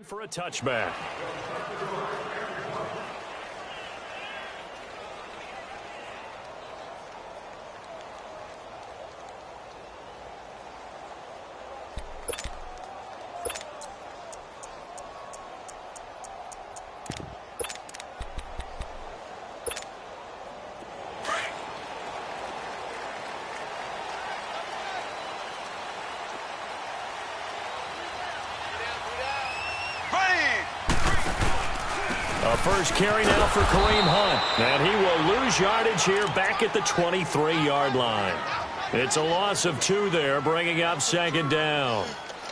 For a touchback. A first carry now for Kareem Hunt. And he will lose yardage here back at the 23-yard line. It's a loss of 2 there, bringing up second down.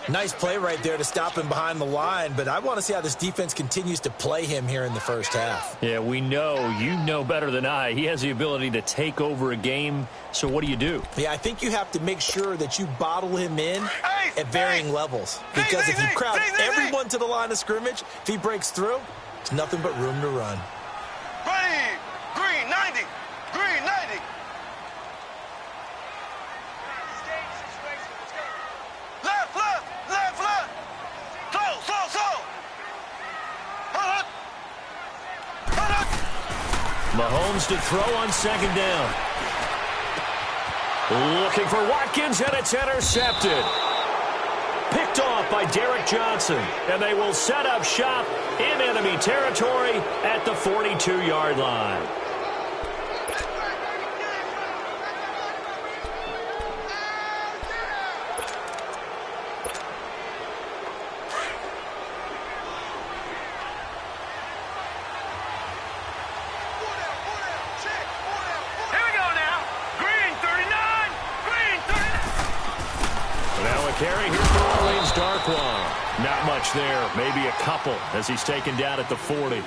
Nice play right there to stop him behind the line, but I want to see how this defense continues to play him here in the first half. Yeah, we know. You know better than I. He has the ability to take over a game, so what do? Yeah, I think you have to make sure that you bottle him in at varying levels. Because if you crowd everyone to the line of scrimmage, if he breaks through, it's nothing but room to run. Green 90. Green 90. Left. Slow. Mahomes to throw on second down. Looking for Watkins, and it's intercepted. Picked off by Derek Johnson, and they will set up shop in enemy territory at the 42-yard line. Carry here for Orleans Darkwa. Not much there. Maybe a couple as he's taken down at the 40.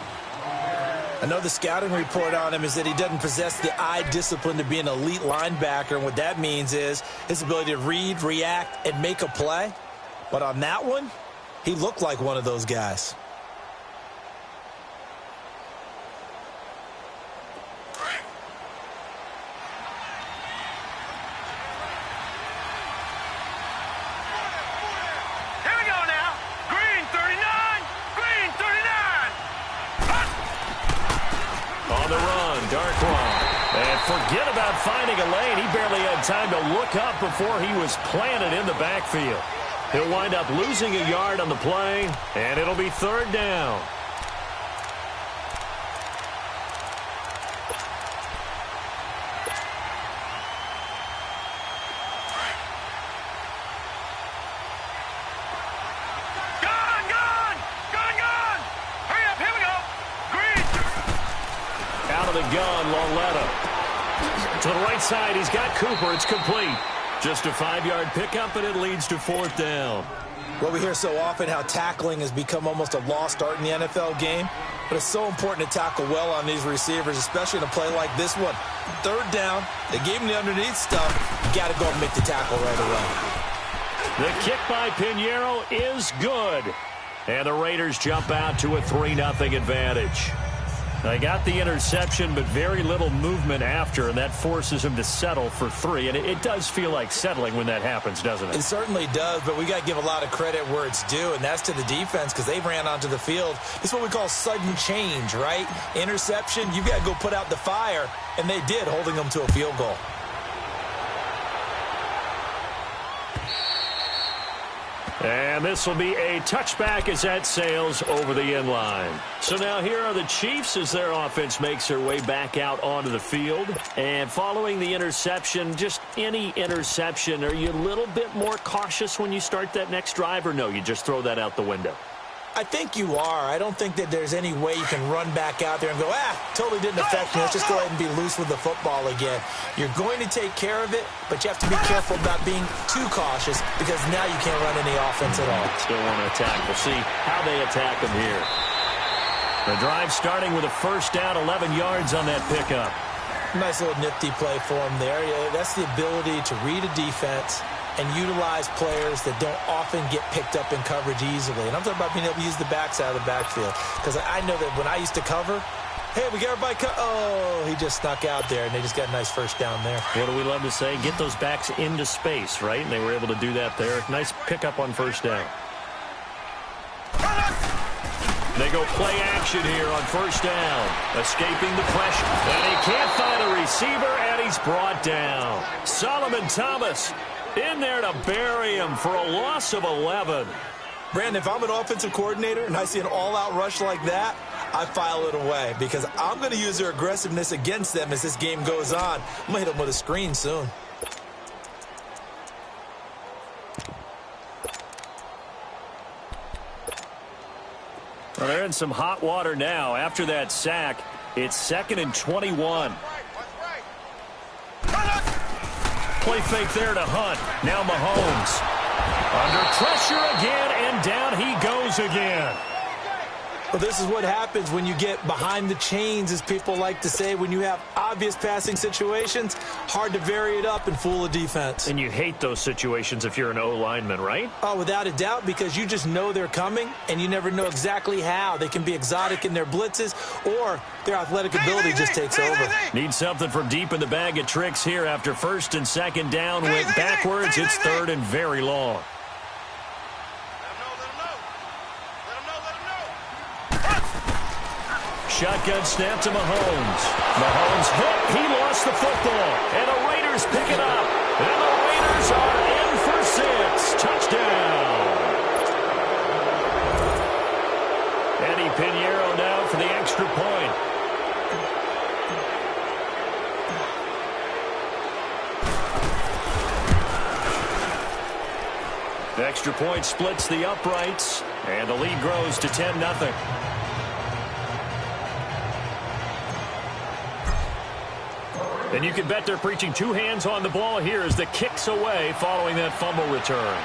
I know the scouting report on him is that he doesn't possess the eye discipline to be an elite linebacker. And what that means is his ability to read, react, and make a play. But on that one, he looked like one of those guys. Forget about finding a lane. He barely had time to look up before he was planted in the backfield. He'll wind up losing a yard on the play, and it'll be third down. Hurry up, here we go. Green. Out of the gun, Loletta. To the right side, he's got Cooper. It's complete. Just a 5-yard pickup, and it leads to fourth down. Well, we hear so often how tackling has become almost a lost art in the NFL game, but it's so important to tackle well on these receivers, especially in a play like this one. Third down, they gave him the underneath stuff. You got to go and make the tackle right away. The kick by Pinheiro is good, and the Raiders jump out to a 3-0 advantage. They got the interception, but very little movement after, and that forces him to settle for 3. And it does feel like settling when that happens, doesn't it? It certainly does, but we got to give a lot of credit where it's due, and that's to the defense because they ran onto the field. It's what we call sudden change, right? Interception, you've got to go put out the fire, and they did, holding them to a field goal. And this will be a touchback as that sails over the end line. So now here are the Chiefs as their offense makes their way back out onto the field. And following the interception, just any interception, are you a little bit more cautious when you start that next drive, or no, you just throw that out the window? I think you are. I don't think that there's any way you can run back out there and go, totally didn't affect me. Let's just go ahead and be loose with the football again. You're going to take care of it, but you have to be careful about being too cautious because now you can't run any offense at all. Still want to attack. We'll see how they attack them here. The drive starting with a first down, 11 yards on that pickup. Nice little nifty play for him there. Yeah, that's the ability to read a defense and utilize players that don't often get picked up in coverage easily. And I'm talking about being able to use the backside of the backfield. Because I know that when I used to cover, hey, we got everybody oh, he just snuck out there, and they just got a nice first down there. What do we love to say? Get those backs into space, right? And they were able to do that there. Nice pickup on first down. They go play action here on first down. Escaping the pressure. And he can't find a receiver, and he's brought down. Solomon Thomas in there to bury him for a loss of 11. Brandon, if I'm an offensive coordinator and I see an all-out rush like that, I file it away because I'm going to use their aggressiveness against them as this game goes on. I'm going to hit them with a screen soon. Well, they're in some hot water now. After that sack, it's 2nd and 21. Play fake there to Hunt. Now Mahomes. Under pressure again, and down he goes again. Well, this is what happens when you get behind the chains, as people like to say. When you have obvious passing situations, hard to vary it up and fool a defense. And you hate those situations if you're an O-lineman, right? Oh, without a doubt, because you just know they're coming, and you never know exactly how. They can be exotic in their blitzes, or their athletic ability just takes over. Need something from deep in the bag of tricks here after 1st and 2nd down. Went backwards. It's 3rd and very long. Shotgun snap to Mahomes. Mahomes hit. He lost the football. And the Raiders pick it up. And the Raiders are in for 6. Touchdown. Eddie Pinheiro now for the extra point. The extra point splits the uprights. And the lead grows to 10-0. And you can bet they're preaching 2 hands on the ball here as the kick's away following that fumble return.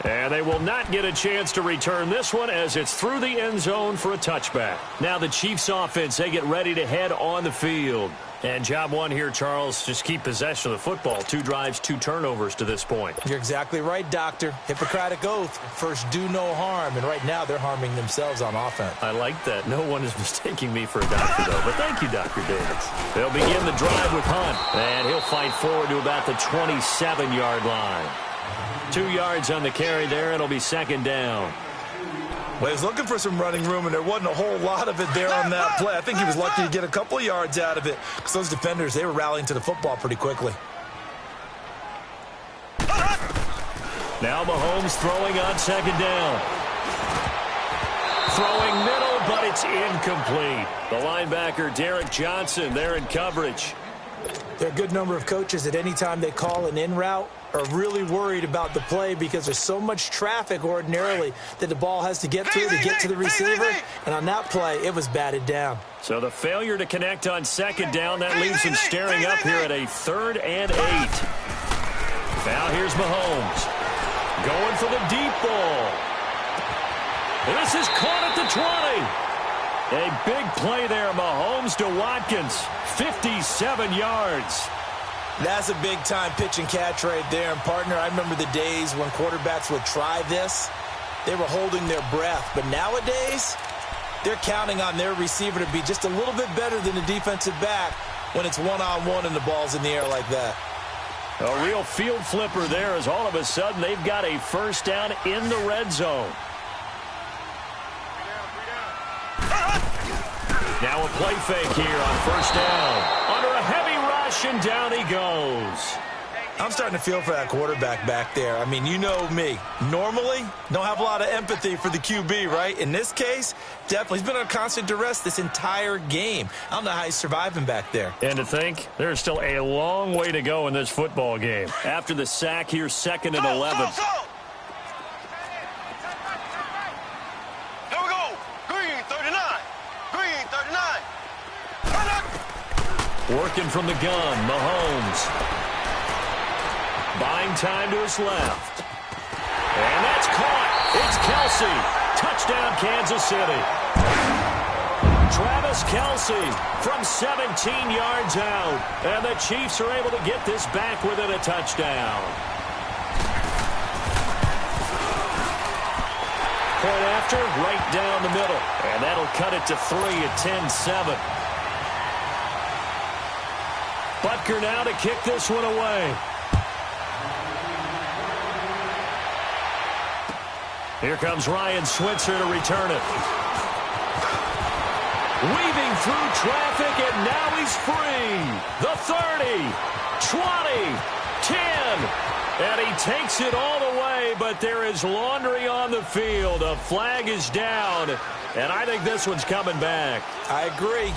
And they will not get a chance to return this one as it's through the end zone for a touchback. Now the Chiefs offense, they get ready to head on the field. And job one here, Charles, just keep possession of the football. 2 drives, 2 turnovers to this point. You're exactly right, Doctor. Hippocratic oath. First, do no harm. And right now, they're harming themselves on offense. I like that. No one is mistaking me for a doctor, though. But thank you, Dr. Davis. They'll begin the drive with Hunt. And he'll fight forward to about the 27-yard line. 2 yards on the carry there. It'll be 2nd down. Well, he was looking for some running room, and there wasn't a whole lot of it there on that play. I think he was lucky to get a couple of yards out of it because those defenders, they were rallying to the football pretty quickly. Now Mahomes throwing on 2nd down. Throwing middle, but it's incomplete. The linebacker, Derek Johnson, there in coverage. There are a good number of coaches at any time they call an in route are really worried about the play because there's so much traffic ordinarily that the ball has to get through to get to the receiver. And on that play, it was batted down. So the failure to connect on 2nd down, that leaves him staring up here at a 3rd and 8. Now here's Mahomes. Going for the deep ball. This is caught at the 20. A big play there, Mahomes to Watkins. 57 yards. That's a big-time pitch and catch right there. And, partner, I remember the days when quarterbacks would try this. They were holding their breath. But nowadays, they're counting on their receiver to be just a little bit better than the defensive back when it's one-on-one and the ball's in the air like that. A real field flipper there as all of a sudden they've got a 1st down in the red zone. Now a play fake here on 1st down. Under a heavy rush, and down he goes. I'm starting to feel for that quarterback back there. I mean, you know me. Normally, don't have a lot of empathy for the QB, right? In this case, definitely. He's been under constant duress this entire game. I don't know how he's surviving back there. And to think, there's still a long way to go in this football game. After the sack, here's 2nd and 11. Here we go. Green 39. Green 39. Working from the gun, Mahomes. Buying time to his left. And that's caught. It's Kelsey. Touchdown, Kansas City. Travis Kelsey from 17 yards out. And the Chiefs are able to get this back within a touchdown. Point after, right down the middle. And that'll cut it to 3 at 10-7. Butker now to kick this one away. Here comes Ryan Switzer to return it. Weaving through traffic, and now he's free. The 30, 20, 10, and he takes it all the way, but there is laundry on the field. A flag is down, and I think this one's coming back. I agree.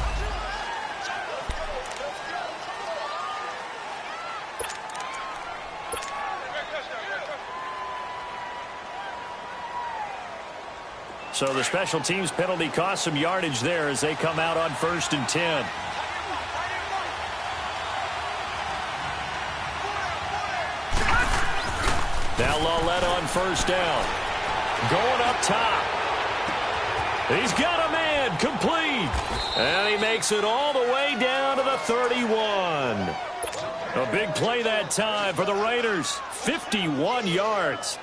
So the special teams penalty cost some yardage there as they come out on 1st and 10. Now LaLetta on 1st down. Going up top. He's got a man, complete. And he makes it all the way down to the 31. A big play that time for the Raiders. 51 yards.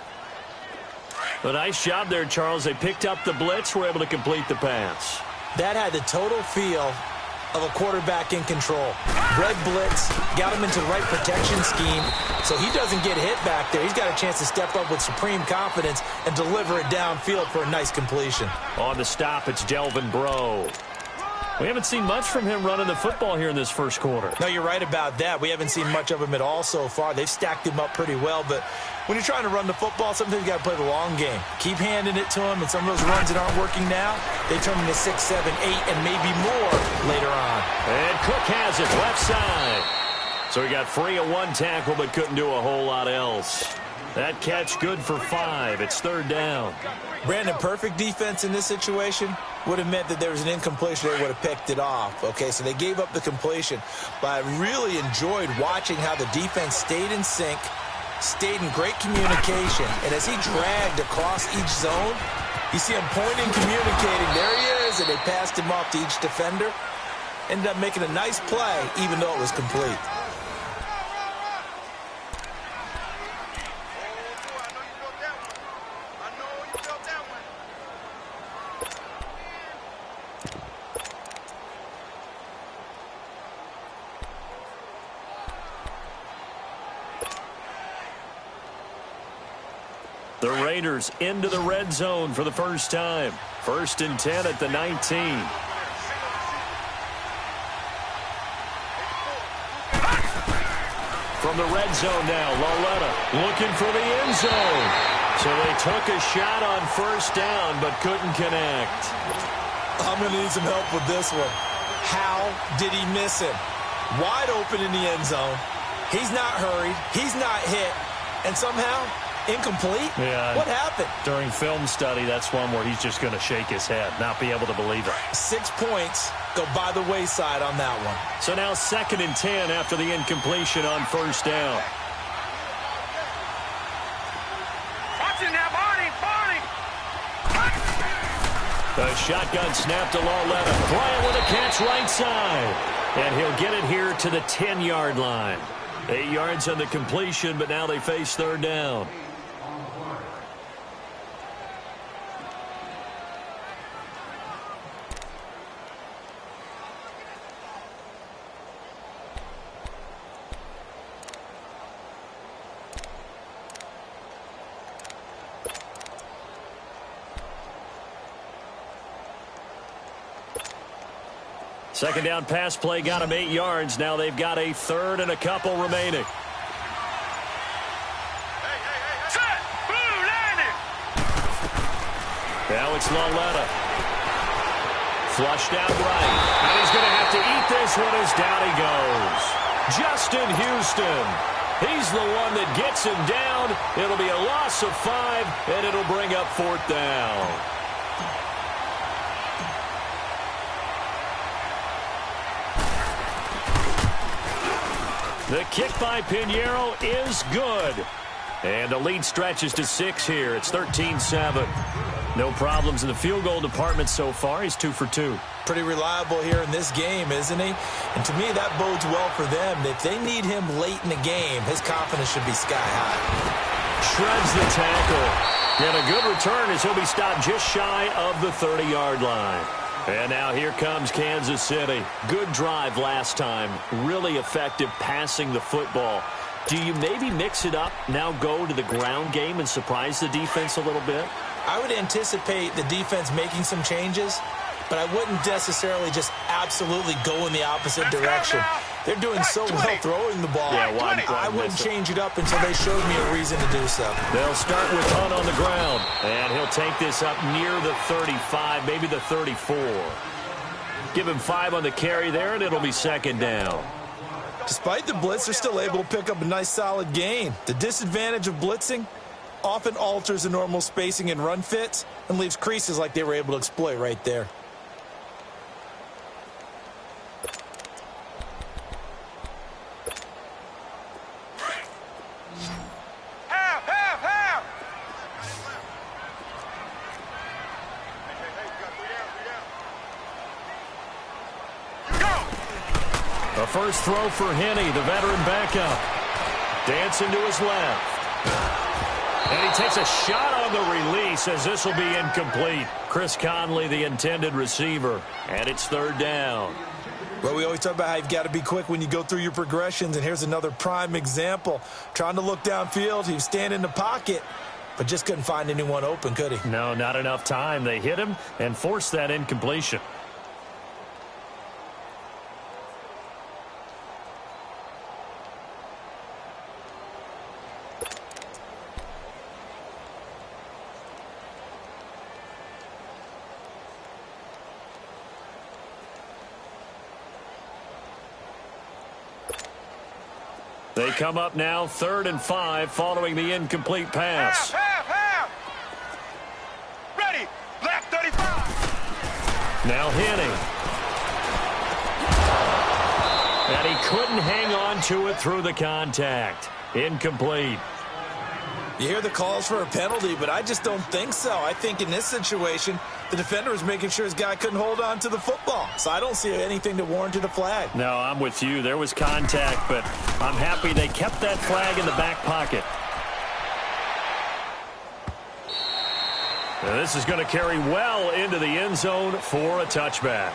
A nice job there, Charles. They picked up the blitz, were able to complete the pass. That had the total feel of a quarterback in control. Red blitz, got him into the right protection scheme, so he doesn't get hit back there. He's got a chance to step up with supreme confidence and deliver it downfield for a nice completion. On the stop, it's Delvin Breaux. We haven't seen much from him running the football here in this first quarter. No, you're right about that. We haven't seen much of him at all so far. They've stacked him up pretty well, but when you're trying to run the football, sometimes you got to play the long game. Keep handing it to him, and some of those runs that aren't working now, they turn into 6, 7, 8, and maybe more later on. And Cook has it left side. So he got free of one tackle, but couldn't do a whole lot else. That catch good for 5. It's 3rd down. Brandon, perfect defense in this situation would have meant that there was an incompletion. They would have picked it off. Okay, so they gave up the completion. But I really enjoyed watching how the defense stayed in sync, stayed in great communication. And as he dragged across each zone, you see him pointing, communicating. There he is, and they passed him off to each defender. Ended up making a nice play, even though it was complete. The Raiders into the red zone for the first time. 1st and 10 at the 19. From the red zone now, LaLetta looking for the end zone. So they took a shot on 1st down, but couldn't connect. I'm going to need some help with this one. How did he miss him? Wide open in the end zone. He's not hurried. He's not hit. And somehow, incomplete? Yeah. What happened? During film study, that's one where he's just going to shake his head, not be able to believe it. 6 points go by the wayside on that one. So now 2nd and 10 after the incompletion on 1st down. Watching now, Barney. The shotgun snap to LaLetta. Bryant with a catch right side. And he'll get it here to the 10-yard line. 8 yards on the completion, but now they face 3rd down. Second down pass play got him 8 yards. Now they've got a 3rd and a couple remaining. Set. Blue landing. Now it's LaLetta. Flushed out right. And he's going to have to eat this one as down he goes. Justin Houston. He's the one that gets him down. It'll be a loss of 5, and it'll bring up 4th down. The kick by Pinheiro is good. And the lead stretches to 6 here. It's 13-7. No problems in the field goal department so far. He's 2 for 2. Pretty reliable here in this game, isn't he? And to me, that bodes well for them. If they need him late in the game, his confidence should be sky high. Shreds the tackle. And a good return as he'll be stopped just shy of the 30-yard line. And now here comes Kansas City. Good drive last time. Really effective passing the football. Do you maybe mix it up, now go to the ground game and surprise the defense a little bit? I would anticipate the defense making some changes, but I wouldn't necessarily just absolutely go in the opposite direction. They're doing so well throwing the ball. Yeah, I wouldn't change it up until they showed me a reason to do so. They'll start with Hunt on the ground, and he'll take this up near the 35, maybe the 34. Give him 5 on the carry there, and it'll be second down. Despite the blitz, they're still able to pick up a nice solid gain. The disadvantage of blitzing often alters the normal spacing and run fits and leaves creases like they were able to exploit right there. A first throw for Henney, the veteran backup. Dancing to his left. And he takes a shot on the release as this will be incomplete. Chris Conley, the intended receiver. And it's third down. Well, we always talk about how you've got to be quick when you go through your progressions, and here's another prime example. Trying to look downfield, he was standing in the pocket, but just couldn't find anyone open, could he? No, not enough time. They hit him and forced that incompletion. They come up now 3rd and 5 following the incomplete pass. Ready. Left 35. Now Henney. And he couldn't hang on to it through the contact. Incomplete. You hear the calls for a penalty, but I just don't think so. I think in this situation, the defender was making sure his guy couldn't hold on to the football. So I don't see anything to warrant a flag. No, I'm with you. There was contact, but I'm happy they kept that flag in the back pocket. Now this is going to carry well into the end zone for a touchback.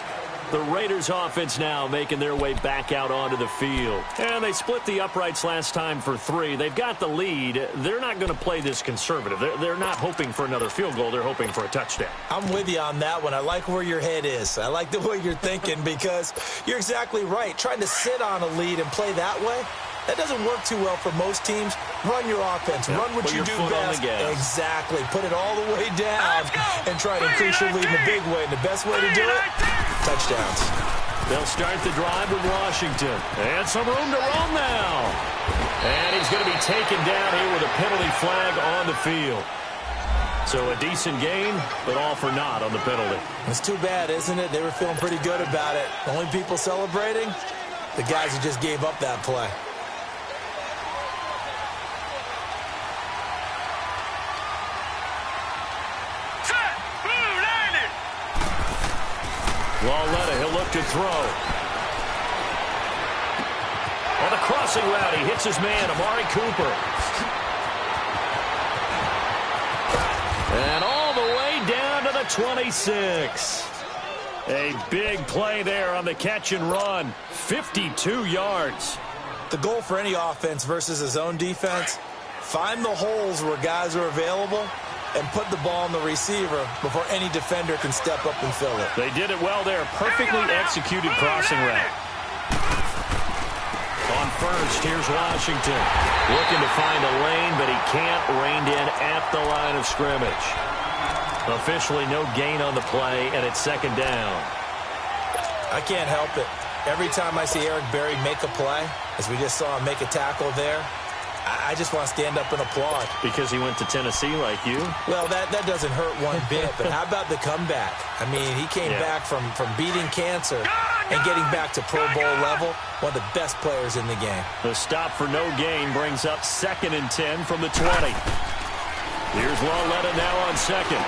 The Raiders offense now making their way back out onto the field. And they split the uprights last time for 3. They've got the lead. They're not going to play this conservative. They're not hoping for another field goal. They're hoping for a touchdown. I'm with you on that one. I like where your head is. I like the way you're thinking because you're exactly right. Trying to sit on a lead and play that way, that doesn't work too well for most teams. Run your offense. Run what you do best. Exactly. Put it all the way down and try to increase your lead in a big way. And the best way to do it, touchdowns. They'll start the drive with Washington. And some room to roam now. And he's going to be taken down here with a penalty flag on the field. So a decent gain, but all for naught on the penalty. It's too bad, isn't it? They were feeling pretty good about it. Only people celebrating, the guys who just gave up that play. Lauletta, he'll look to throw. On the crossing route, he hits his man, Amari Cooper. And all the way down to the 26. A big play there on the catch and run. 52 yards. The goal for any offense versus his own defense, find the holes where guys are available and put the ball on the receiver before any defender can step up and fill it. They did it well there. Perfectly executed crossing route. On first, here's Washington. Looking to find a lane, but he can't. Reined in at the line of scrimmage. Officially no gain on the play, and it's second down. I can't help it. Every time I see Eric Berry make a play, as we just saw him make a tackle there, I just want to stand up and applaud. Because he went to Tennessee like you? Well, that doesn't hurt one bit, but how about the comeback? I mean, he came back from beating cancer and getting back to Pro Bowl level, one of the best players in the game. The stop for no gain brings up 2nd and 10 from the 20. Here's Lauletta now on second.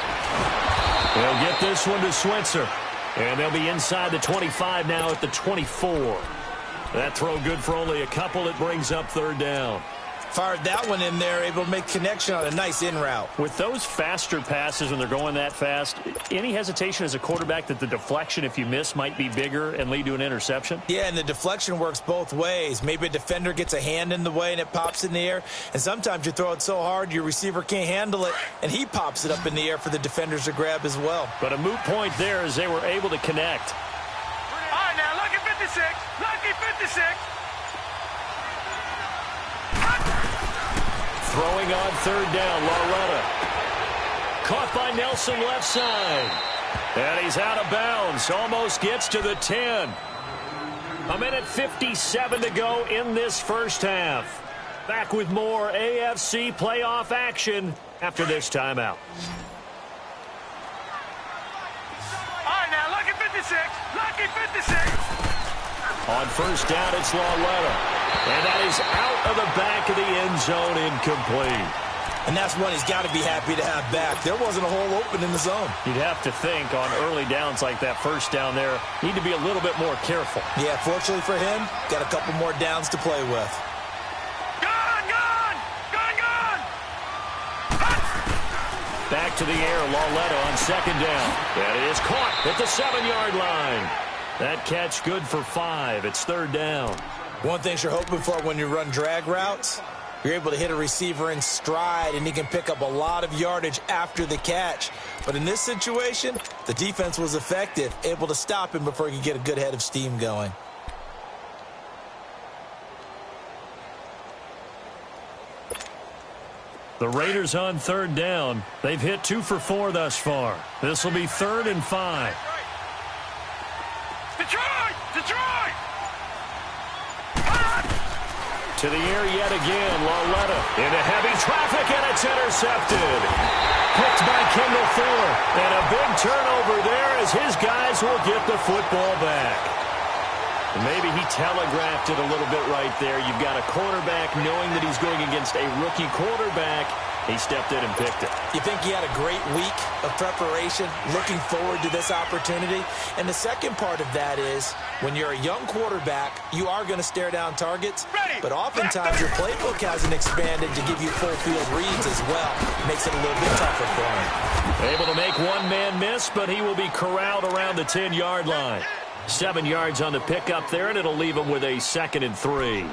They'll get this one to Switzer. And they'll be inside the 25 now at the 24. That throw good for only a couple. It brings up third down. Fired that one in there, able to make connection on a nice in route. With those faster passes when they're going that fast, any hesitation as a quarterback that the deflection, if you miss, might be bigger and lead to an interception? Yeah, and the deflection works both ways. Maybe a defender gets a hand in the way and it pops in the air, and sometimes you throw it so hard your receiver can't handle it, and he pops it up in the air for the defenders to grab as well. But a moot point there as they were able to connect. All right, now, lucky 56. Lucky 56. Throwing on third down, Loretta. Caught by Nelson left side. And he's out of bounds. Almost gets to the 10. A minute 57 to go in this first half. Back with more AFC playoff action after this timeout. All right, now, lucky 56. Lucky 56. On first down, it's Loretta. And that is out of the back of the end zone, incomplete. And that's one he's got to be happy to have back. There wasn't a hole open in the zone. You'd have to think on early downs like that first down there, need to be a little bit more careful. Yeah, fortunately for him, got a couple more downs to play with. Gone! Back to the air, Loretta on second down. That is caught at the 7-yard line. That catch good for 5. It's third down. One thing you're hoping for when you run drag routes, you're able to hit a receiver in stride, and he can pick up a lot of yardage after the catch. But in this situation, the defense was effective, able to stop him before he could get a good head of steam going. The Raiders on third down. They've hit 2 for 4 thus far. This will be 3rd and 5. Detroit! Detroit! To the air yet again, Loretta into heavy traffic, and it's intercepted. Picked by Kendall Fuller. And a big turnover there as his guys will get the football back. Maybe he telegraphed it a little bit right there. You've got a quarterback knowing that he's going against a rookie quarterback. He stepped in and picked it. You think he had a great week of preparation, looking forward to this opportunity? And the second part of that is, when you're a young quarterback, you are going to stare down targets, but oftentimes your playbook hasn't expanded to give you full field reads as well. Makes it a little bit tougher for him. Able to make one man miss, but he will be corralled around the 10-yard line. 7 yards on the pickup there, and it'll leave him with a 2nd and 3.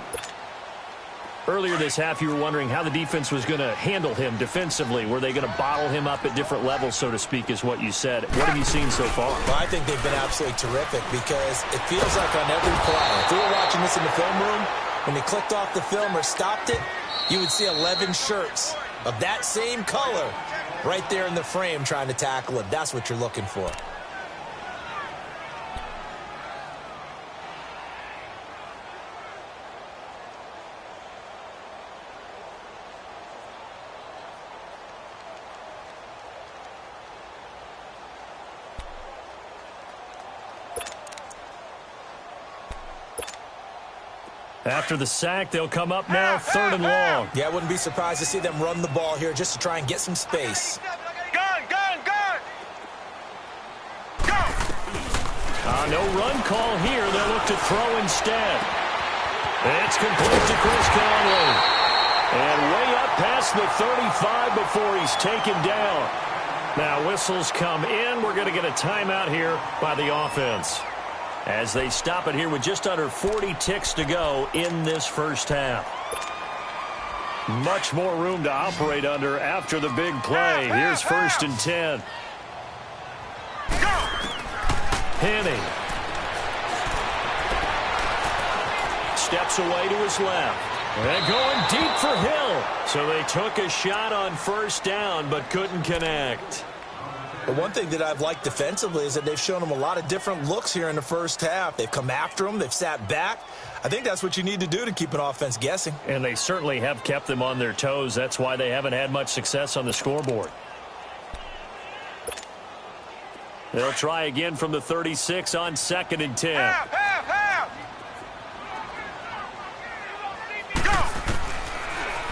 Earlier this half, you were wondering how the defense was going to handle him defensively. Were they going to bottle him up at different levels, so to speak, is what you said. What have you seen so far? Well, I think they've been absolutely terrific because it feels like on every play, if we were watching this in the film room, when they clicked off the film or stopped it, you would see 11 shirts of that same color right there in the frame trying to tackle him. That's what you're looking for. After the sack, they'll come up now 3rd and long. Yeah, I wouldn't be surprised to see them run the ball here just to try and get some space. Gun! Go! No run call here. They'll look to throw instead. It's complete to Chris Conley. And way up past the 35 before he's taken down. Now whistles come in. We're going to get a timeout here by the offense, as they stop it here with just under 40 ticks to go in this first half. Much more room to operate under after the big play. Here's 1st and 10. Henning steps away to his left. And going deep for Hill. So they took a shot on 1st down but couldn't connect. But one thing that I've liked defensively is that they've shown him a lot of different looks here in the first half. They've come after him. They've sat back. I think that's what you need to do to keep an offense guessing. And they certainly have kept them on their toes. That's why they haven't had much success on the scoreboard. They'll try again from the 36 on 2nd and 10.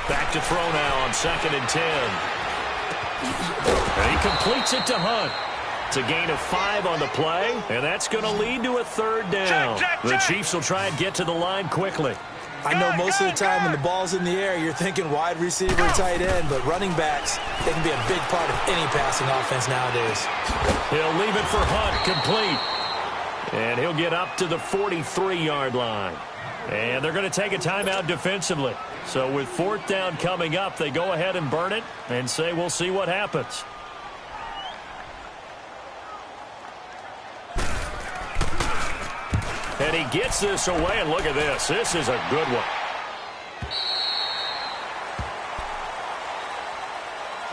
Back to throw now on 2nd and 10. And he completes it to Hunt. It's a gain of 5 on the play, and that's going to lead to a 3rd down. The Chiefs will try and get to the line quickly. I know most of the time when the ball's in the air, you're thinking wide receiver, tight end, but running backs, they can be a big part of any passing offense nowadays. He'll leave it for Hunt, complete. And he'll get up to the 43-yard line. And they're going to take a timeout defensively. So with 4th down coming up, they go ahead and burn it and say we'll see what happens. And he gets this away, and look at this. This is a good one.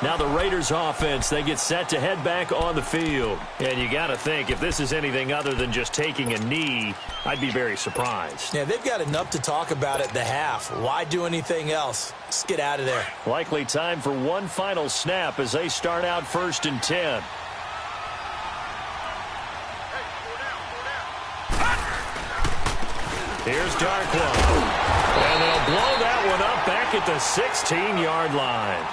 Now the Raiders offense, they get set to head back on the field. And you got to think, if this is anything other than just taking a knee, I'd be very surprised. Yeah, they've got enough to talk about at the half. Why do anything else? Just get out of there. Likely time for one final snap as they start out 1st and 10. Here's Darkwa. And they'll blow that one up back at the 16-yard line.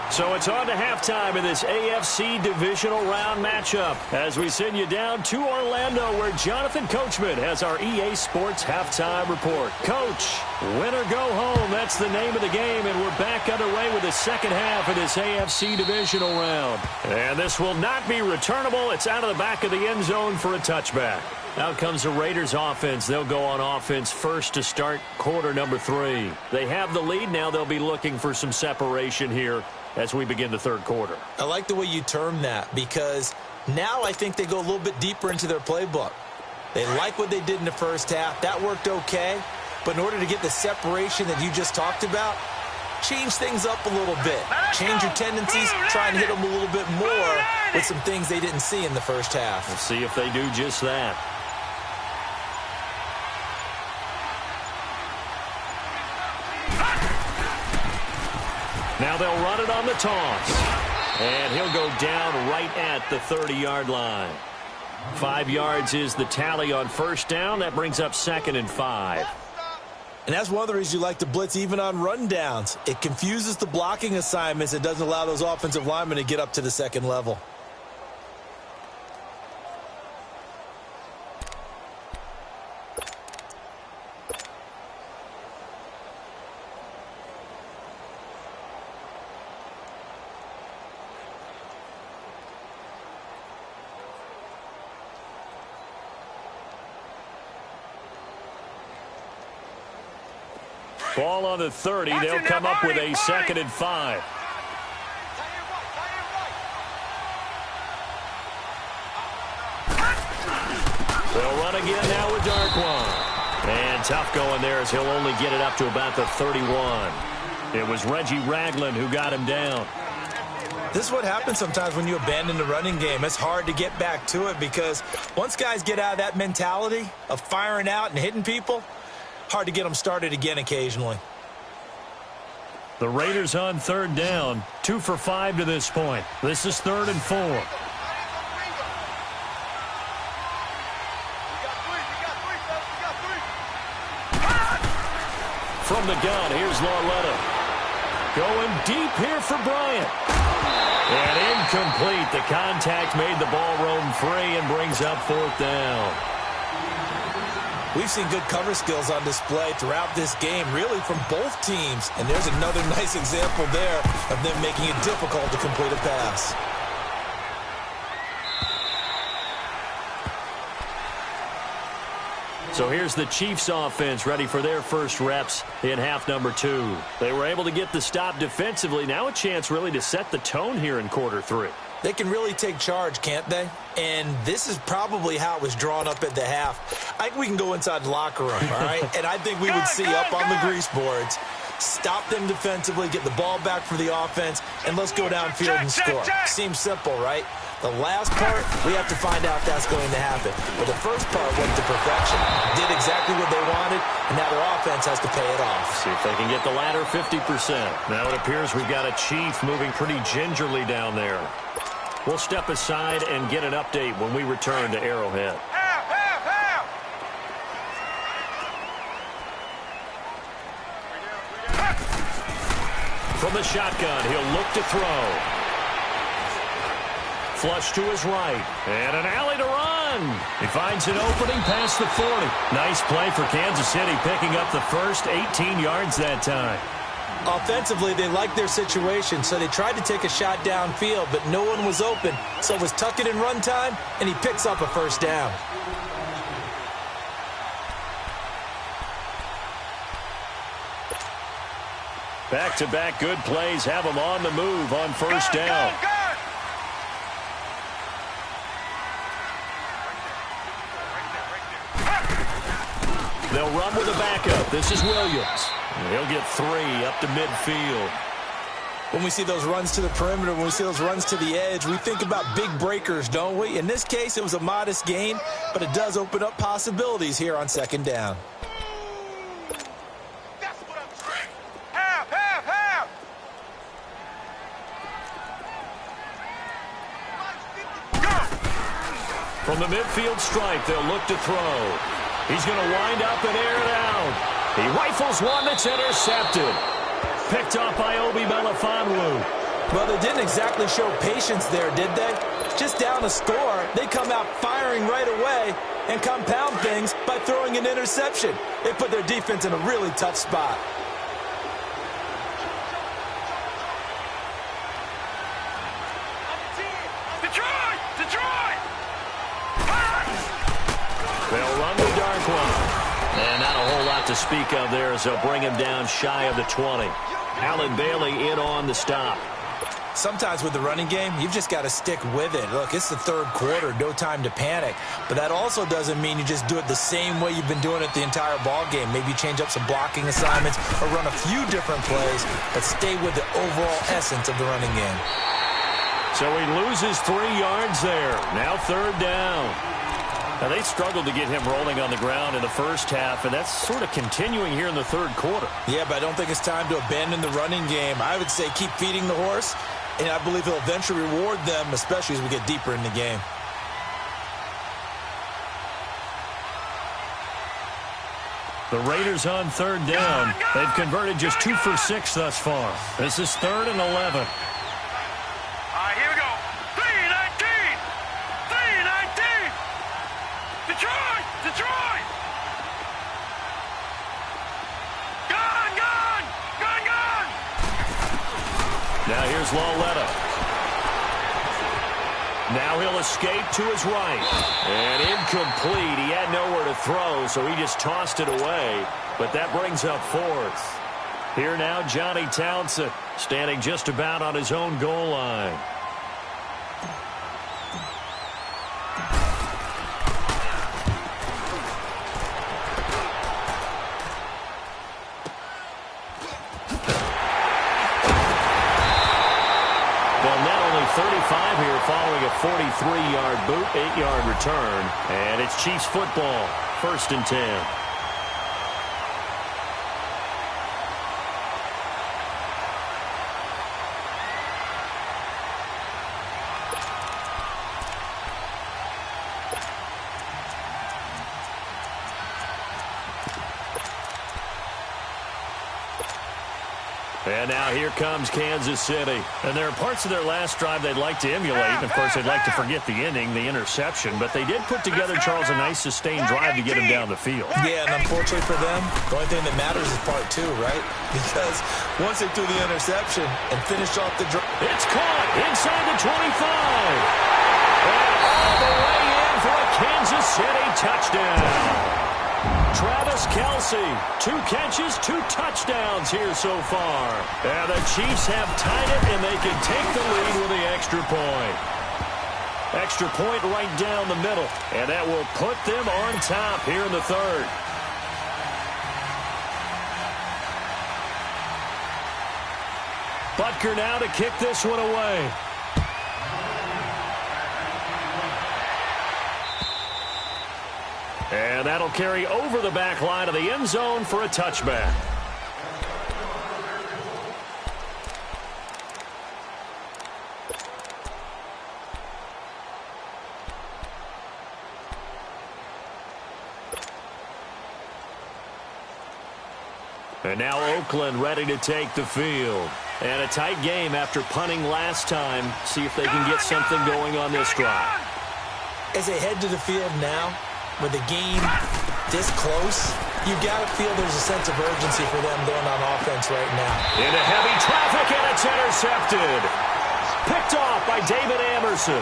So it's on to halftime in this AFC divisional round matchup as we send you down to Orlando where Jonathan Coachman has our EA Sports halftime report. Coach, win or go home, that's the name of the game, and we're back underway with the second half of this AFC divisional round. And this will not be returnable. It's out of the back of the end zone for a touchback. Out comes the Raiders offense. They'll go on offense first to start quarter number 3. They have the lead. Now they'll be looking for some separation here as we begin the third quarter. I like the way you term that because now I think they go a little bit deeper into their playbook. They like what they did in the first half. That worked okay. But in order to get the separation that you just talked about, change things up a little bit. Change your tendencies. Try and hit them a little bit more with some things they didn't see in the first half. We'll see if they do just that. Now they'll run it on the toss. And he'll go down right at the 30-yard line. 5 yards is the tally on first down. That brings up 2nd and 5. And that's one of the reasons you like to blitz even on rundowns. It confuses the blocking assignments. It doesn't allow those offensive linemen to get up to the second level. Ball on the 30. They'll come up with a 2nd and 5. They'll run again now with Darkwa. And tough going there as he'll only get it up to about the 31. It was Reggie Ragland who got him down. This is what happens sometimes when you abandon the running game. It's hard to get back to it because once guys get out of that mentality of firing out and hitting people, hard to get them started again occasionally. The Raiders on 3rd down. 2 for 5 to this point. This is 3rd and 4. From the gun, here's Lauletta. Going deep here for Bryant. And incomplete. The contact made the ball roam free and brings up 4th down. We've seen good cover skills on display throughout this game, really from both teams. And there's another nice example there of them making it difficult to complete a pass. So here's the Chiefs offense ready for their first reps in half number 2. They were able to get the stop defensively. Now a chance really to set the tone here in quarter 3. They can really take charge, can't they? And this is probably how it was drawn up at the half. I think we can go inside the locker room, all right? And I think we would see up on the grease boards, stop them defensively, get the ball back for the offense, and let's go downfield and score. Seems simple, right? The last part, we have to find out if that's going to happen. But the first part went to perfection. Did exactly what they wanted, and now their offense has to pay it off. See if they can get the latter 50%. Now it appears we've got a Chief moving pretty gingerly down there. We'll step aside and get an update when we return to Arrowhead. From the shotgun, he'll look to throw. Flush to his right. And an alley to run. He finds an opening past the 40. Nice play for Kansas City, picking up the first 18 yards that time. Offensively, they liked their situation, so they tried to take a shot downfield, but no one was open. So it was tuck it and run time, and he picks up a first down. Back-to-back good plays have them on the move on first down. They'll run with a backup. This is Williams. He'll get 3 up to midfield. When we see those runs to the perimeter, when we see those runs to the edge, we think about big breakers, don't we? In this case, it was a modest gain, but it does open up possibilities here on second down. That's what I'm saying. Half. From the midfield stripe, they'll look to throw. He's going to wind up and air it out. He rifles one that's intercepted. Picked off by Obi Melifonwu. Well, they didn't exactly show patience there, did they? Just down a score, they come out firing right away and compound things by throwing an interception. They put their defense in a really tough spot. Detroit! They'll run the dark one. And not a whole lot to speak of there as they'll bring him down shy of the 20. Allen Bailey in on the stop. Sometimes with the running game, you've just got to stick with it. Look, it's the third quarter, no time to panic. But that also doesn't mean you just do it the same way you've been doing it the entire ball game. Maybe change up some blocking assignments or run a few different plays, but stay with the overall essence of the running game. So he loses 3 yards there. Now third down. Now, they struggled to get him rolling on the ground in the first half, and that's sort of continuing here in the third quarter. Yeah, but I don't think it's time to abandon the running game. I would say keep feeding the horse, and I believe he'll eventually reward them, especially as we get deeper in the game. The Raiders on third down. They've converted just 2 for 6 thus far. This is 3rd and 11. All right, here we go. 3-19! Detroit! Gun! Now here's Lauletta. Now he'll escape to his right. And incomplete. He had nowhere to throw, so he just tossed it away. But that brings up 4th. Here now, Johnny Townsend, standing just about on his own goal line. Well, now only 35 here following a 43-yard boot, 8-yard return. And it's Chiefs football, 1st and 10. And now here comes Kansas City. And there are parts of their last drive they'd like to emulate. And, of course, they'd like to forget the ending, the interception. But they did put together, Charles, a nice sustained drive to get him down the field. Yeah, and unfortunately for them, the only thing that matters is part 2, right? Because once they threw the interception and finished off the drive. It's caught inside the 25. And all the way in for a Kansas City touchdown. Travis Kelce, 2 catches, 2 touchdowns here so far. And the Chiefs have tied it, and they can take the lead with the extra point. Extra point right down the middle, and that will put them on top here in the 3rd. Butker now to kick this one away. And that'll carry over the back line of the end zone for a touchback. And now Oakland ready to take the field. And a tight game after punting last time. See if they can get something going on this drive. As they head to the field now, with the game this close, you got to feel there's a sense of urgency for them going on offense right now. Into heavy traffic, and it's intercepted. Picked off by David Amerson.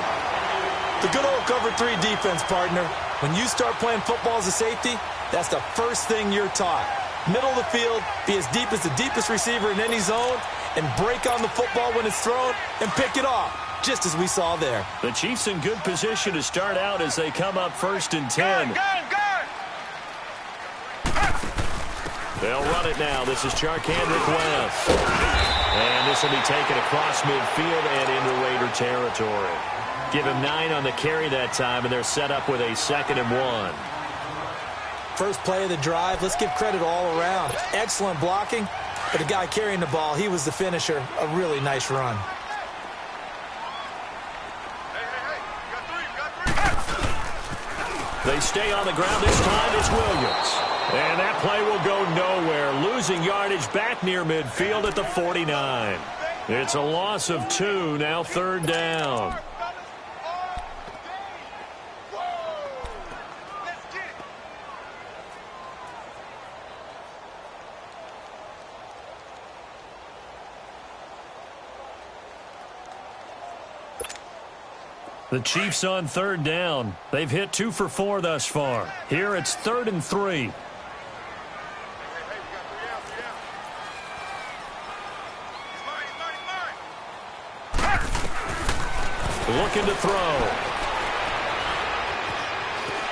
The good old cover 3 defense, partner. When you start playing football as a safety, that's the first thing you're taught. Middle of the field, be as deep as the deepest receiver in any zone, and break on the football when it's thrown and pick it off, just as we saw there. The Chiefs in good position to start out as they come up 1st and 10. Guard. They'll run it now. This is Charkandrick West. And this will be taken across midfield and into Raider territory. Give him 9 on the carry that time, and they're set up with a 2nd and 1. First play of the drive, let's give credit all around. Excellent blocking, but the guy carrying the ball, he was the finisher. A really nice run. They stay on the ground. This time it's Williams. And that play will go nowhere. Losing yardage back near midfield at the 49. It's a loss of 2, now 3rd down. The Chiefs on 3rd down. They've hit 2 for 4 thus far. Here it's 3rd and 3. Looking to throw.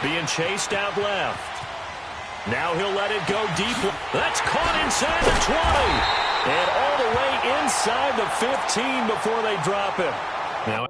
Being chased out left. Now he'll let it go deep. That's caught inside the 20. And all the way inside the 15 before they drop it. Now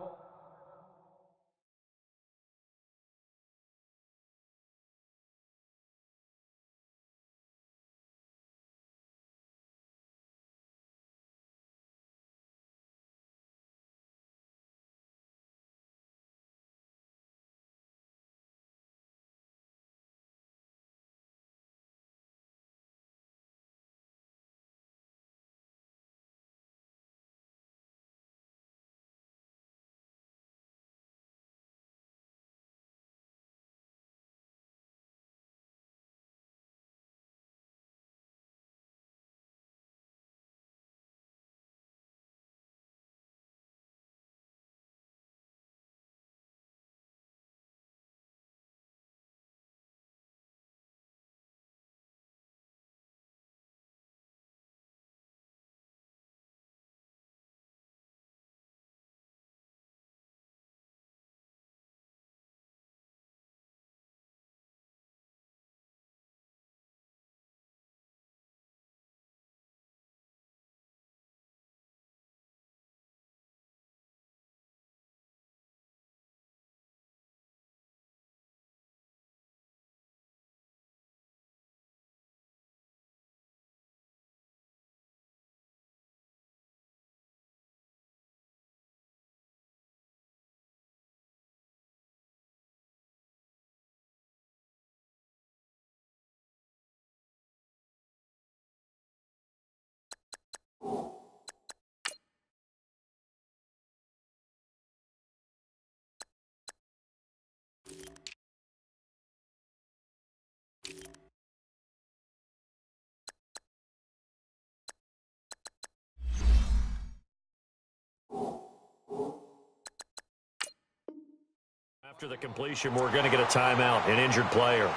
after the completion, we're going to get a timeout, an injured player.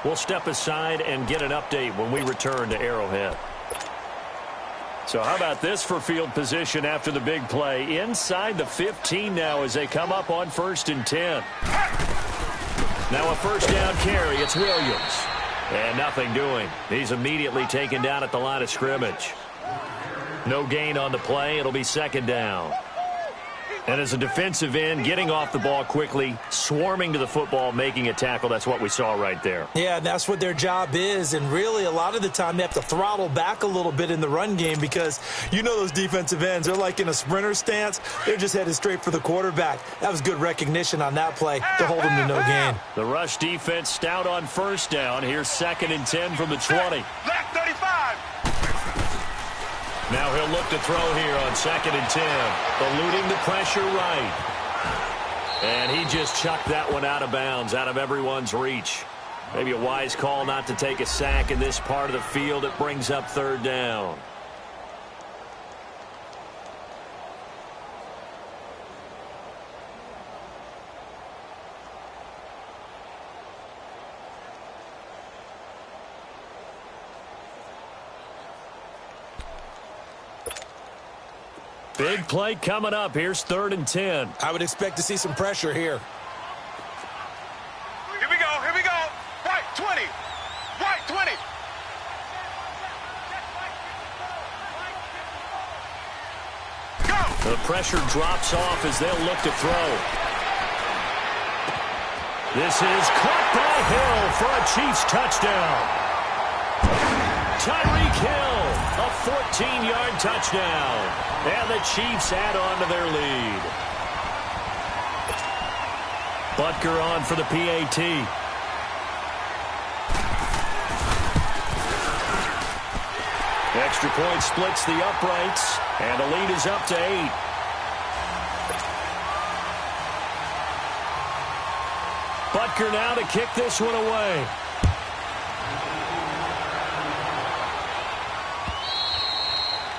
We'll step aside and get an update when we return to Arrowhead. So how about this for field position after the big play? Inside the 15 now as they come up on 1st and 10. Now a 1st down carry. It's Williams. And nothing doing. He's immediately taken down at the line of scrimmage. No gain on the play. It'll be 2nd down. And as a defensive end, getting off the ball quickly, swarming to the football, making a tackle, that's what we saw right there. Yeah, that's what their job is. And really, a lot of the time, they have to throttle back a little bit in the run game because you know those defensive ends, they're like in a sprinter stance. They're just headed straight for the quarterback. That was good recognition on that play to hold them to no gain. The rush defense stout on 1st down. Here's 2nd and 10 from the 20. Left 35. Now he'll look to throw here on 2nd and 10. Eluding the pressure right. And he just chucked that one out of bounds, out of everyone's reach. Maybe a wise call not to take a sack in this part of the field. It brings up 3rd down. Big play coming up. Here's 3rd and 10. I would expect to see some pressure here. Here we go. Right 20. Right 20. Go. The pressure drops off as they'll look to throw. This is caught by Hill for a Chiefs touchdown. Tyreek Hill, a 14-yard touchdown. And the Chiefs add on to their lead. Butker on for the PAT. Extra point splits the uprights, and the lead is up to 8. Butker now to kick this one away.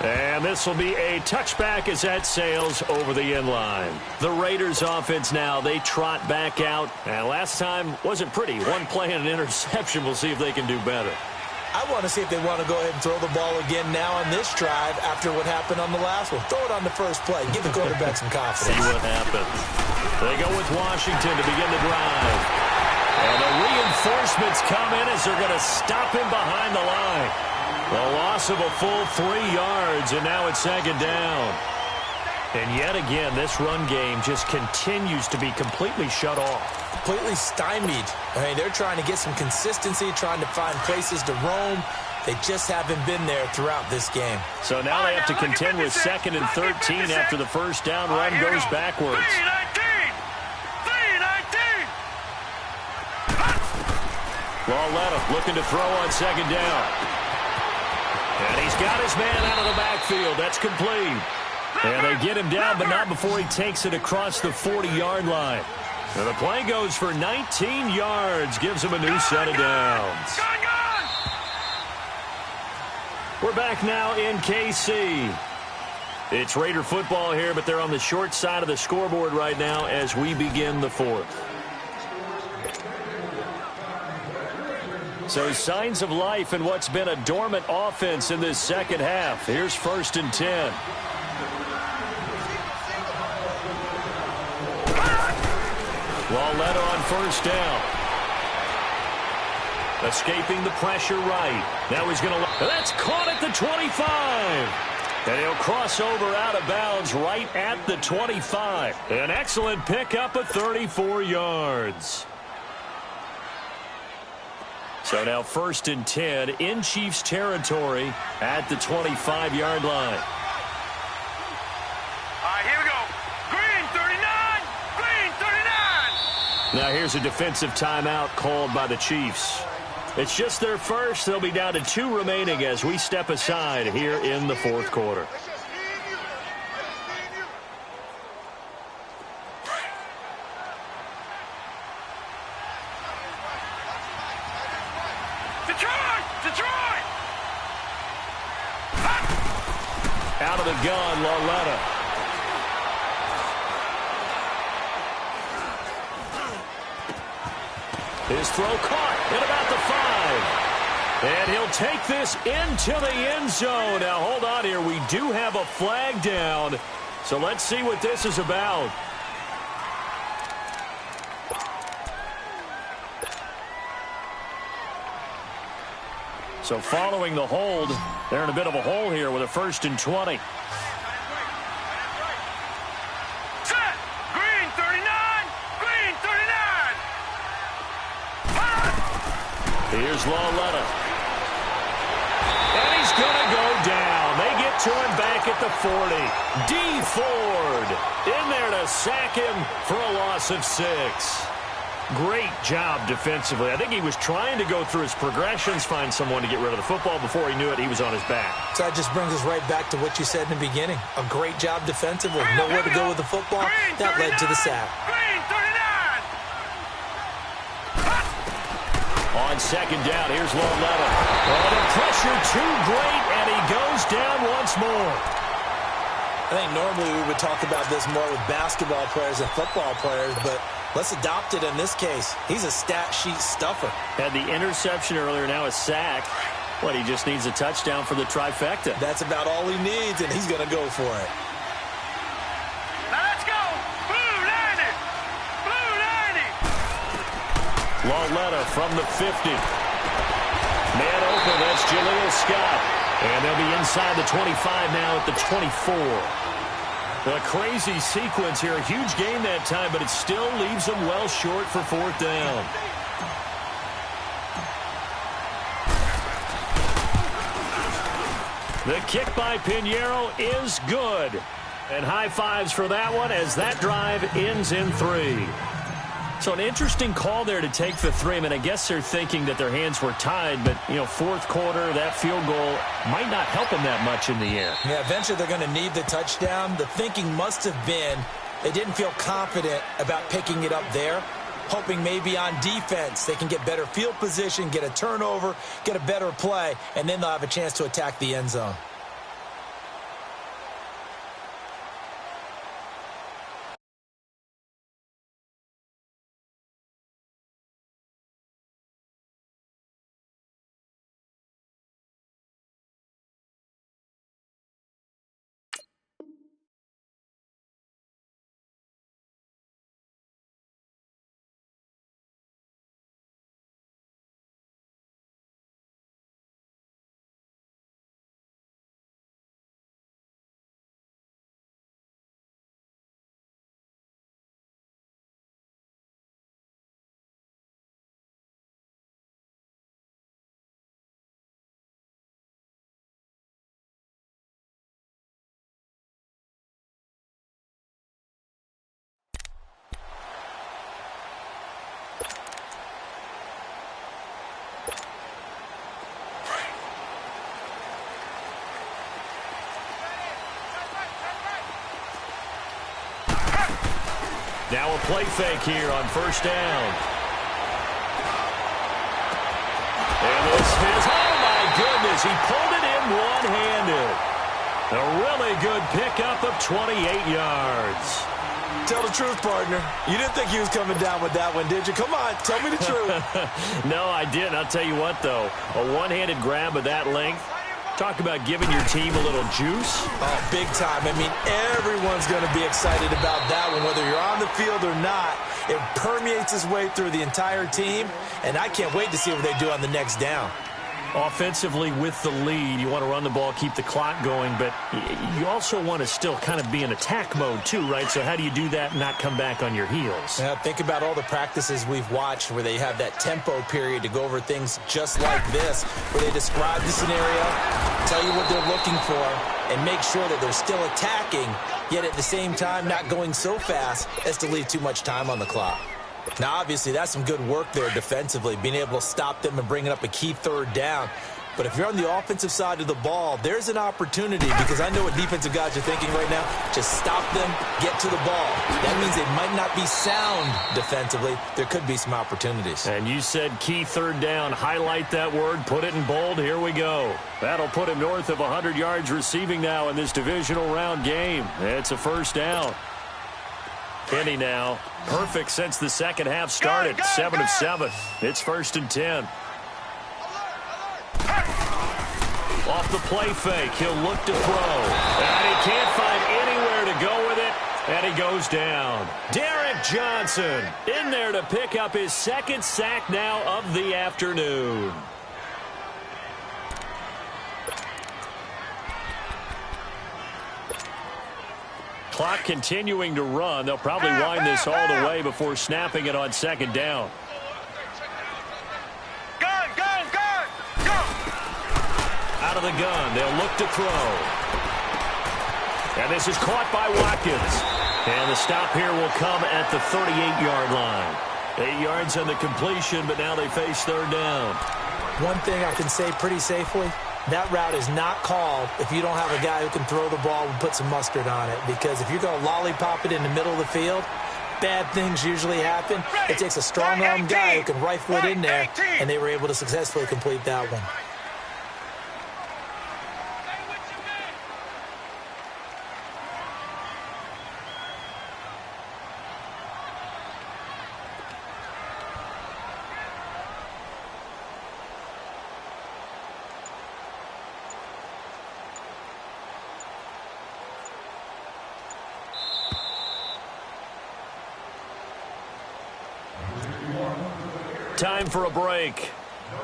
And this will be a touchback as that sails over the end line. The Raiders offense now, they trot back out. And last time wasn't pretty. One play and an interception. We'll see if they can do better. I want to see if they want to go ahead and throw the ball again now on this drive after what happened on the last one. Throw it on the first play. Give the quarterback some confidence. See what happens. They go with Washington to begin the drive. And the reinforcements come in as they're going to stop him behind the line. The loss of a full 3 yards, and now it's 2nd down. And yet again, this run game just continues to be completely shut off. Completely stymied. I mean, they're trying to get some consistency, trying to find places to roam. They just haven't been there throughout this game. So now they have to contend with 2nd and 13 after the first down run goes backwards. 3-19. LaLetta looking to throw on 2nd down. And he's got his man out of the backfield. That's complete. And they get him down, but not before he takes it across the 40-yard line. And the play goes for 19 yards, gives him a new set of downs. We're back now in KC. It's Raider football here, but they're on the short side of the scoreboard right now as we begin the 4th. So signs of life in what's been a dormant offense in this second half. Here's 1st and 10. LaLetta on 1st down. Escaping the pressure right. Now he's going to... That's caught at the 25. And he'll cross over out of bounds right at the 25. An excellent pickup of 34 yards. So now 1st and 10 in Chiefs territory at the 25-yard line. All right, here we go. Green 39. Green 39. Now here's a defensive timeout called by the Chiefs. It's just their first. They'll be down to 2 remaining as we step aside here in the 4th quarter. Detroit! Out of the gun, LaLetta. His throw caught at about the 5. And he'll take this into the end zone. Now, hold on here. We do have a flag down. So let's see what this is about. So following the hold, they're in a bit of a hole here with a 1st and 20. Set! Green 39! Green 39! Here's LaLetta. And he's going to go down. They get to him back at the 40. D. Ford in there to sack him for a loss of 6. Great job defensively. I think he was trying to go through his progressions, find someone to get rid of the football. Before he knew it, he was on his back. So that just brings us right back to what you said in the beginning. A great job defensively. Nowhere to go with the football. That led to the sack. On second down, here's cLoWninAtWilL. Oh, the pressure too great, and he goes down once more. I think normally we would talk about this more with basketball players and football players, but let's adopt it in this case. He's a stat sheet stuffer. Had the interception earlier, now a sack. But he just needs a touchdown for the trifecta. That's about all he needs, and he's going to go for it. Let's go! Blue 90! Blue 90! cLoWninAtWilL from the 50. Man open, that's Jaleel Scott. And they'll be inside the 25 now at the 24. A crazy sequence here. A huge gain that time, but it still leaves them well short for fourth down. The kick by Pinheiro is good. And high fives for that one as that drive ends in 3. So an interesting call there to take the 3. I mean, I guess they're thinking that their hands were tied, but, you know, fourth quarter, that field goal might not help them that much in the air. Yeah, eventually they're going to need the touchdown. The thinking must have been they didn't feel confident about picking it up there, hoping maybe on defense they can get better field position, get a turnover, get a better play, and then they'll have a chance to attack the end zone. Now a play fake here on first down. And this is, oh my goodness, he pulled it in one-handed. A really good pickup of 28 yards. Tell the truth, partner. You didn't think he was coming down with that one, did you? Come on, tell me the truth. No, I didn't. I'll tell you what, though. A one-handed grab of that length. Talk about giving your team a little juice. Oh, big time. I mean, everyone's going to be excited about that one, whether you're on the field or not. It permeates its way through the entire team, and I can't wait to see what they do on the next down. Offensively with the lead, you want to run the ball, keep the clock going, but you also want to still kind of be in attack mode too, right? So how do you do that and not come back on your heels? Now, think about all the practices we've watched where they have that tempo period to go over things just like this, where they describe the scenario, tell you what they're looking for, and make sure that they're still attacking, yet at the same time not going so fast as to leave too much time on the clock. Now, obviously, that's some good work there defensively, being able to stop them and bringing up a key third down. But if you're on the offensive side of the ball, there's an opportunity, because I know what defensive guys are thinking right now. Just stop them, get to the ball. That means they might not be sound defensively. There could be some opportunities. And you said key third down. Highlight that word, put it in bold. Here we go. That'll put him north of 100 yards receiving now in this divisional round game. It's a first down. Kenny now, perfect since the second half started, 7 of 7. It's 1st and 10. Off the play fake, he'll look to throw. And he can't find anywhere to go with it, and he goes down. Derek Johnson in there to pick up his second sack now of the afternoon. Clock continuing to run. They'll probably wind this all the way before snapping it on second down. Gun, gun, gun, go! Out of the gun, they'll look to throw. And this is caught by Watkins. And the stop here will come at the 38-yard line. 8 yards on the completion, but now they face third down. One thing I can say pretty safely, that route is not called if you don't have a guy who can throw the ball and put some mustard on it. Because if you're going to lollipop it in the middle of the field, bad things usually happen. It takes a strong-arm guy who can rifle it in there, and they were able to successfully complete that one. Time for a break.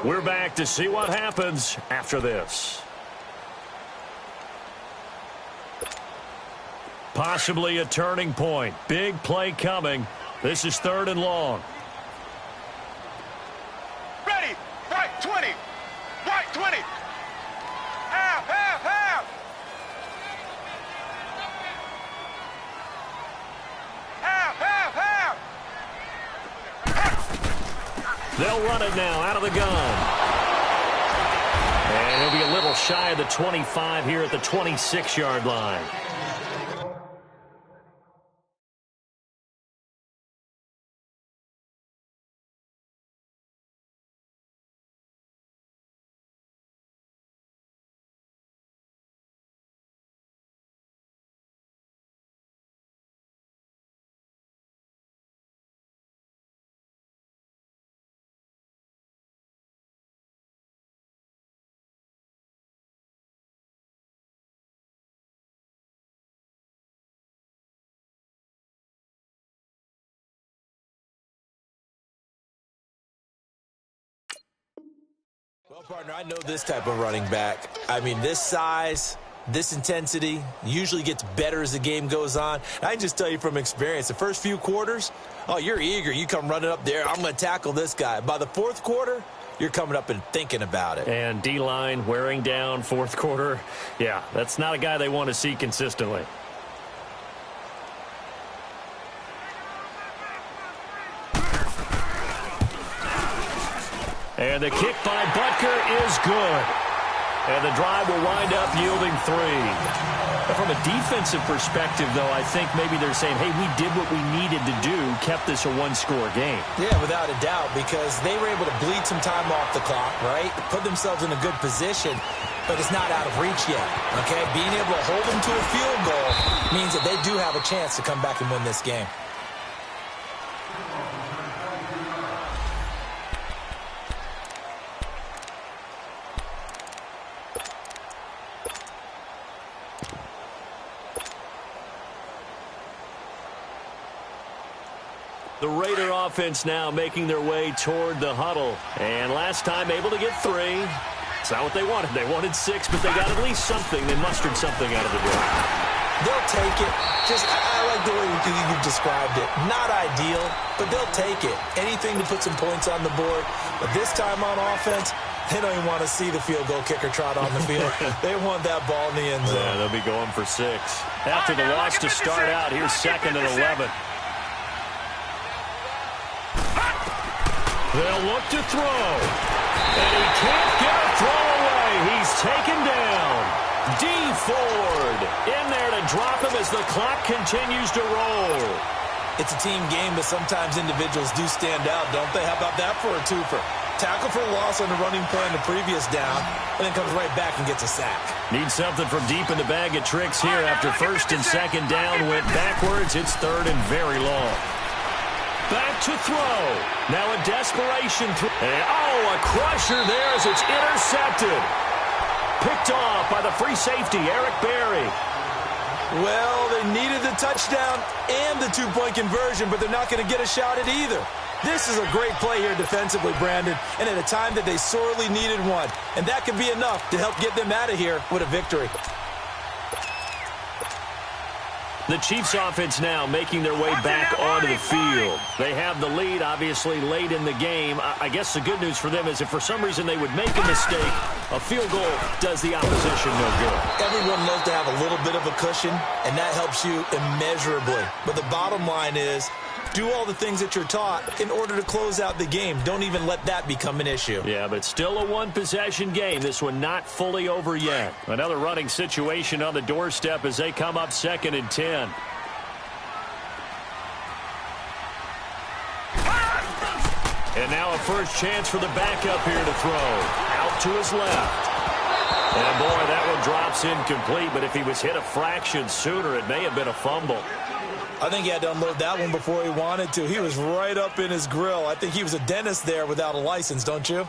We're back to see what happens after this. Possibly a turning point. Big play coming. This is 3rd and long. Ready. Right 20. Right 20. Half, half, half. Half, half, half. They'll run it now out of the gun. And he'll be a little shy of the 25 here at the 26-yard line. Well, partner, I know this type of running back. I mean, this size, this intensity usually gets better as the game goes on. And I can just tell you from experience, the first few quarters, oh, you're eager. You come running up there, I'm going to tackle this guy. By the 4th quarter, you're coming up and thinking about it. And D-line wearing down 4th quarter. Yeah, that's not a guy they want to see consistently. And the kick by Butker is good. And the drive will wind up yielding 3. From a defensive perspective, though, I think maybe they're saying, hey, we did what we needed to do, kept this a 1-score game. Yeah, without a doubt, because they were able to bleed some time off the clock, right? Put themselves in a good position, but it's not out of reach yet, okay? Being able to hold them to a field goal means that they do have a chance to come back and win this game. The Raider offense now making their way toward the huddle. And last time able to get 3. It's not what they wanted. They wanted 6, but they got at least something. They mustered something out of the drive. They'll take it. I like the way you described it. Not ideal, but they'll take it. Anything to put some points on the board. But this time on offense, they don't even want to see the field goal kicker trot on the field. They want that ball in the end zone. Yeah, they'll be going for 6. After the loss to start out, here's 2nd and 11. They'll look to throw. And he can't get a throw away. He's taken down. D. Ford in there to drop him as the clock continues to roll. It's a team game, but sometimes individuals do stand out, don't they? How about that for a twofer? Tackle for loss on the running play in the previous down, and then comes right back and gets a sack. Need something from deep in the bag of tricks here after 1st and 2nd down. Went backwards. It's 3rd and very long. Back to throw. Now a desperation throw. Oh, a crusher there as it's intercepted. Picked off by the free safety, Eric Berry. Well, they needed the touchdown and the 2-point conversion, but they're not going to get a shot at either. This is a great play here defensively, Brandon, and at a time that they sorely needed one. And that could be enough to help get them out of here with a victory. The Chiefs offense now making their way back onto the field. They have the lead, obviously, late in the game. I guess the good news for them is if for some reason they would make a mistake, a field goal does the opposition no good. Everyone loves to have a little bit of a cushion, and that helps you immeasurably. But the bottom line is, Do all the things that you're taught in order to close out the game. Don't even let that become an issue. Yeah, but still a one-possession game. This one not fully over yet. Another running situation on the doorstep as they come up 2nd and 10. And now a first chance for the backup here to throw. Out to his left. And, boy, that one drops incomplete, but if he was hit a fraction sooner, it may have been a fumble. I think he had to unload that one before he wanted to. He was right up in his grill. I think he was a dentist there without a license, don't you?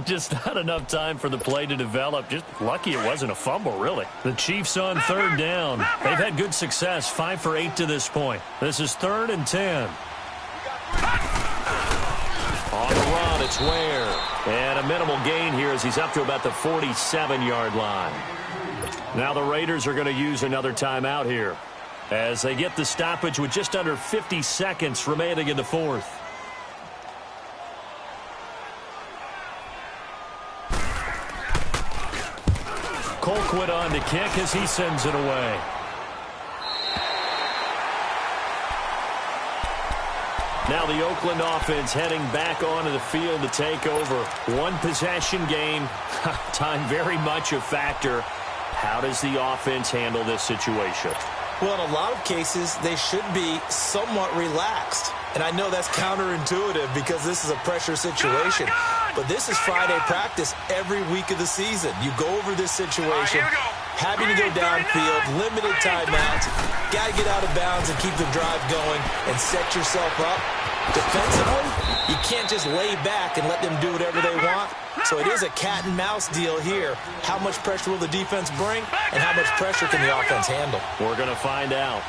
Just not enough time for the play to develop. Just lucky it wasn't a fumble, really. The Chiefs on 3rd down. They've had good success, 5 for 8 to this point. This is 3rd and 10. On the run, it's Ware. And a minimal gain here as he's up to about the 47-yard line. Now the Raiders are going to use another timeout here as they get the stoppage with just under 50 seconds remaining in the 4th. Colquitt on to kick as he sends it away. Now the Oakland offense heading back onto the field to take over. One possession game. Time very much a factor. How does the offense handle this situation? Well, in a lot of cases, they should be somewhat relaxed. And I know that's counterintuitive because this is a pressure situation. But this is Friday practice every week of the season. You go over this situation, having to go downfield, limited timeouts, got to get out of bounds and keep the drive going and set yourself up. Defensively, you can't just lay back and let them do whatever they want. So it is a cat and mouse deal here. How much pressure will the defense bring and how much pressure can the offense handle? We're going to find out.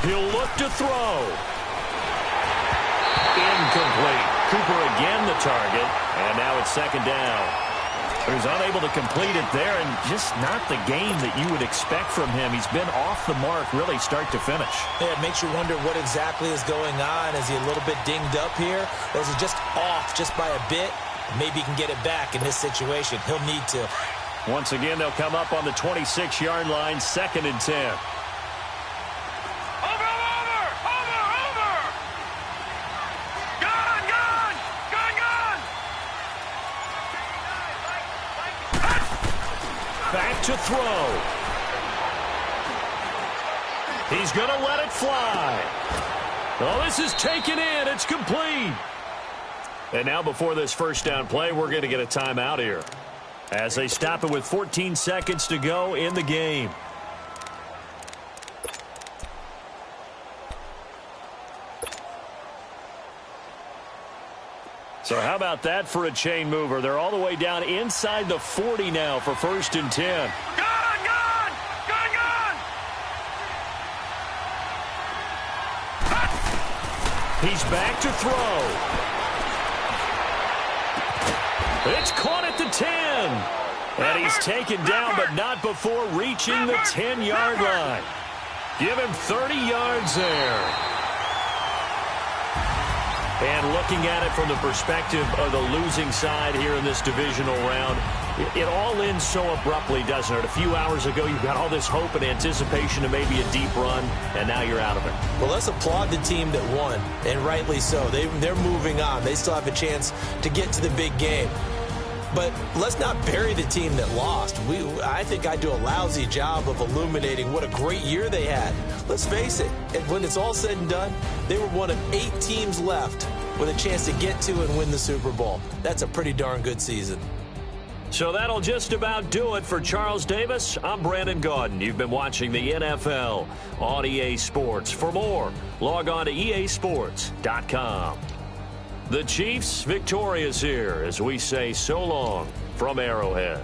He'll look to throw. Incomplete. Cooper again the target, and now it's 2nd down. He was unable to complete it there, and just not the game that you would expect from him. He's been off the mark really start to finish. Yeah, it makes you wonder what exactly is going on. Is he a little bit dinged up here, or is he just off just by a bit? Maybe he can get it back in this situation. He'll need to. Once again, they'll come up on the 26-yard line, 2nd and 10. Back to throw. He's going to let it fly. Oh, this is taken in. It's complete. And now before this first down play, we're going to get a timeout here as they stop it with 14 seconds to go in the game. So how about that for a chain mover? They're all the way down inside the 40 now for 1st and 10. Gone! He's back to throw. It's caught at the 10. And he's taken down, but not before reaching the 10-yard line. Give him 30 yards there. And looking at it from the perspective of the losing side here in this divisional round, it all ends so abruptly, doesn't it? A few hours ago, you got all this hope and anticipation of maybe a deep run, and now you're out of it. Well, let's applaud the team that won, and rightly so. They're moving on. They still have a chance to get to the big game. But let's not bury the team that lost. I think I do a lousy job of illuminating what a great year they had. Let's face it, when it's all said and done, they were one of 8 teams left with a chance to get to and win the Super Bowl. That's a pretty darn good season. So that'll just about do it for Charles Davis. I'm Brandon Gaudin. You've been watching the NFL on EA Sports. For more, log on to easports.com. The Chiefs victorious here as we say so long from Arrowhead.